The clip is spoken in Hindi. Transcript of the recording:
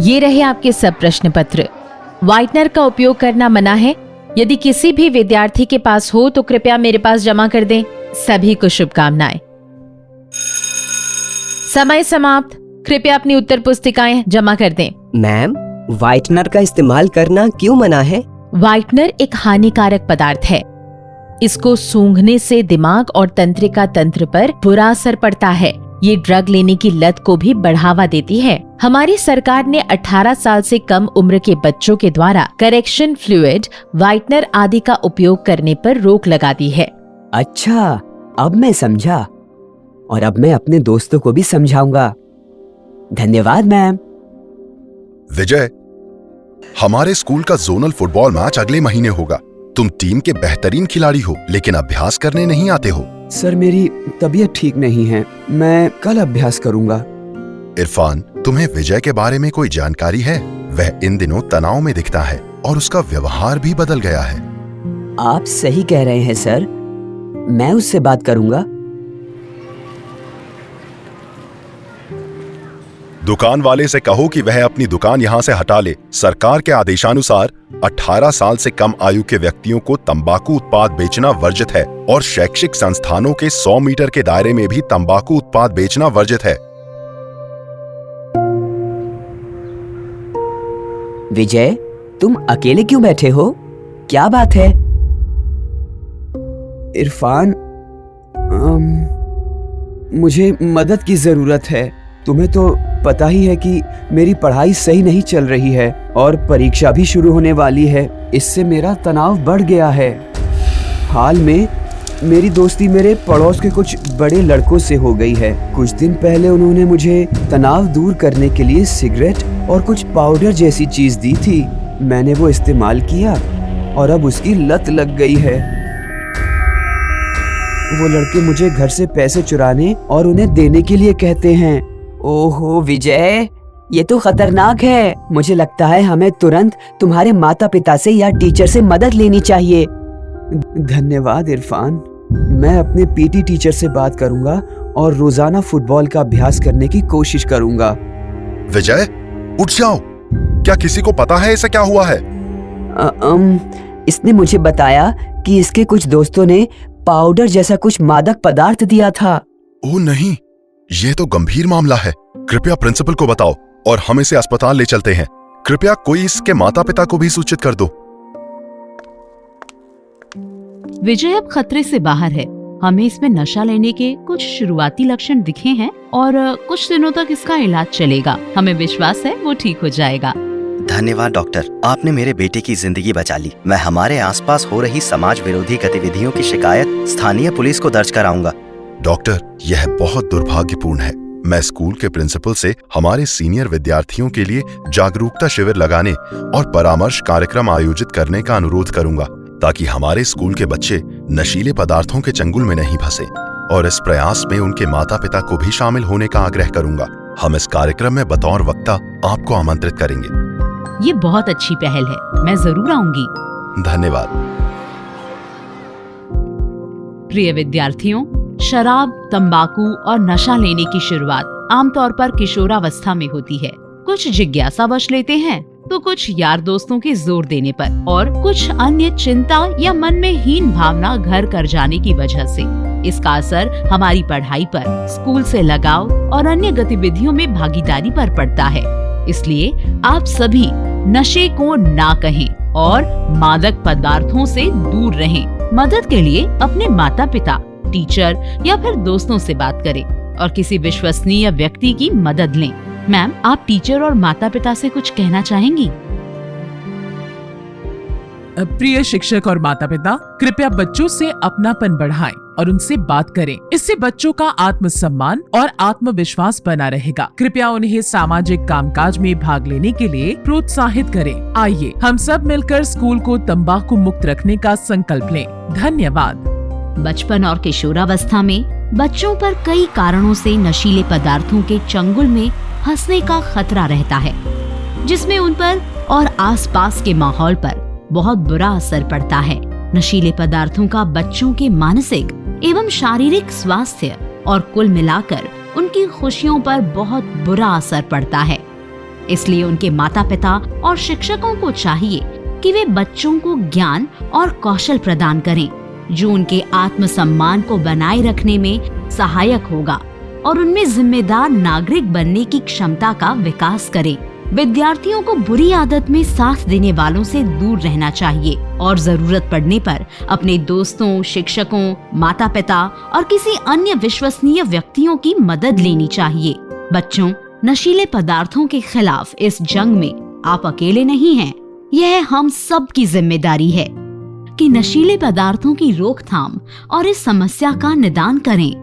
ये रहे आपके सब प्रश्न पत्र। व्हाइटनर का उपयोग करना मना है। यदि किसी भी विद्यार्थी के पास हो तो कृपया मेरे पास जमा कर दें। सभी को शुभकामनाएं। समय समाप्त। कृपया अपनी उत्तर पुस्तिकाएं जमा कर दें। मैम, व्हाइटनर का इस्तेमाल करना क्यों मना है? व्हाइटनर एक हानिकारक पदार्थ है। इसको सूंघने से दिमाग और तंत्रिका तंत्र पर बुरा असर पड़ता है। ये ड्रग लेने की लत को भी बढ़ावा देती है। हमारी सरकार ने 18 साल से कम उम्र के बच्चों के द्वारा करेक्शन फ्लूइड, व्हाइटनर आदि का उपयोग करने पर रोक लगा दी है। अच्छा, अब मैं समझा और अब मैं अपने दोस्तों को भी समझाऊंगा। धन्यवाद मैम। विजय, हमारे स्कूल का जोनल फुटबॉल मैच अगले महीने होगा। तुम टीम के बेहतरीन खिलाड़ी हो, लेकिन अभ्यास करने नहीं आते हो। सर, मेरी तबीयत ठीक नहीं है। मैं कल अभ्यास करूंगा। इरफान, तुम्हें विजय के बारे में कोई जानकारी है? वह इन दिनों तनाव में दिखता है और उसका व्यवहार भी बदल गया है। आप सही कह रहे हैं सर, मैं उससे बात करूंगा। दुकान वाले से कहो कि वह अपनी दुकान यहाँ से हटा ले। सरकार के आदेशानुसार 18 साल से कम आयु के व्यक्तियों को तंबाकू उत्पाद बेचना वर्जित है और शैक्षिक संस्थानों के 100 मीटर के दायरे में भी तंबाकू उत्पाद बेचना वर्जित है। विजय, तुम अकेले क्यों बैठे हो? क्या बात है? इरफान, मुझे मदद की जरूरत है। तुम्हें तो पता ही है कि मेरी पढ़ाई सही नहीं चल रही है और परीक्षा भी शुरू होने वाली है। इससे मेरा तनाव बढ़ गया है। हाल में मेरी दोस्ती मेरे पड़ोस के कुछ बड़े लड़कों से हो गई है। कुछ दिन पहले उन्होंने मुझे तनाव दूर करने के लिए सिगरेट और कुछ पाउडर जैसी चीज दी थी। मैंने वो इस्तेमाल किया और अब उसकी लत लग गई है। वो लड़के मुझे घर से पैसे चुराने और उन्हें देने के लिए कहते हैं। ओहो विजय, ये तो खतरनाक है। मुझे लगता है हमें तुरंत तुम्हारे माता पिता से या टीचर से मदद लेनी चाहिए। धन्यवाद इरफान। मैं अपने पीटी टीचर से बात करूंगा और रोजाना फुटबॉल का अभ्यास करने की कोशिश करूंगा। विजय, उठ जाओ। क्या किसी को पता है इसे क्या हुआ है? इसने मुझे बताया कि इसके कुछ दोस्तों ने पाउडर जैसा कुछ मादक पदार्थ दिया था। ओह नहीं, ये तो गंभीर मामला है। कृपया प्रिंसिपल को बताओ और हम इसे अस्पताल ले चलते हैं। कृपया कोई इसके माता पिता को भी सूचित कर दो। विजय अब खतरे से बाहर है। हमें इसमें नशा लेने के कुछ शुरुआती लक्षण दिखे हैं और कुछ दिनों तक इसका इलाज चलेगा। हमें विश्वास है वो ठीक हो जाएगा। धन्यवाद डॉक्टर, आपने मेरे बेटे की जिंदगी बचा ली। मैं हमारे आसपास हो रही समाज विरोधी गतिविधियों की शिकायत स्थानीय पुलिस को दर्ज कराऊंगा। डॉक्टर, यह बहुत दुर्भाग्यपूर्ण है। मैं स्कूल के प्रिंसिपल से हमारे सीनियर विद्यार्थियों के लिए जागरूकता शिविर लगाने और परामर्श कार्यक्रम आयोजित करने का अनुरोध करूंगा, ताकि हमारे स्कूल के बच्चे नशीले पदार्थों के चंगुल में नहीं फंसे। और इस प्रयास में उनके माता पिता को भी शामिल होने का आग्रह करूंगा। हम इस कार्यक्रम में बतौर वक्ता आपको आमंत्रित करेंगे। ये बहुत अच्छी पहल है, मैं जरूर आऊंगी। धन्यवाद। प्रिय विद्यार्थियों, शराब, तंबाकू और नशा लेने की शुरुआत आमतौर पर किशोरावस्था में होती है। कुछ जिज्ञासावश लेते हैं तो कुछ यार दोस्तों के जोर देने पर और कुछ अन्य चिंता या मन में हीन भावना घर कर जाने की वजह से। इसका असर हमारी पढ़ाई पर, स्कूल से लगाव और अन्य गतिविधियों में भागीदारी पर पड़ता है। इसलिए आप सभी नशे को ना कहें और मादक पदार्थों से दूर रहें। मदद के लिए अपने माता पिता, टीचर या फिर दोस्तों से बात करें और किसी विश्वसनीय व्यक्ति की मदद लें। मैम, आप टीचर और माता पिता से कुछ कहना चाहेंगी? प्रिय शिक्षक और माता पिता, कृपया बच्चों से अपनापन बढ़ाएं और उनसे बात करें। इससे बच्चों का आत्मसम्मान और आत्मविश्वास बना रहेगा। कृपया उन्हें सामाजिक कामकाज में भाग लेने के लिए प्रोत्साहित करें। आइए हम सब मिलकर स्कूल को तंबाकू मुक्त रखने का संकल्प लें। धन्यवाद। बचपन और किशोरावस्था में बच्चों पर कई कारणों से नशीले पदार्थों के चंगुल में फंसने का खतरा रहता है, जिसमें उन पर और आसपास के माहौल पर बहुत बुरा असर पड़ता है। नशीले पदार्थों का बच्चों के मानसिक एवं शारीरिक स्वास्थ्य और कुल मिलाकर उनकी खुशियों पर बहुत बुरा असर पड़ता है। इसलिए उनके माता पिता और शिक्षकों को चाहिए कि वे बच्चों को ज्ञान और कौशल प्रदान करें जो उनके आत्मसम्मान को बनाए रखने में सहायक होगा और उनमें जिम्मेदार नागरिक बनने की क्षमता का विकास करें। विद्यार्थियों को बुरी आदत में साथ देने वालों से दूर रहना चाहिए और जरूरत पड़ने पर अपने दोस्तों, शिक्षकों, माता पिता और किसी अन्य विश्वसनीय व्यक्तियों की मदद लेनी चाहिए। बच्चों, नशीले पदार्थों के खिलाफ इस जंग में आप अकेले नहीं हैं। यह हम सब की जिम्मेदारी है कि नशीले पदार्थों की रोकथाम और इस समस्या का निदान करें।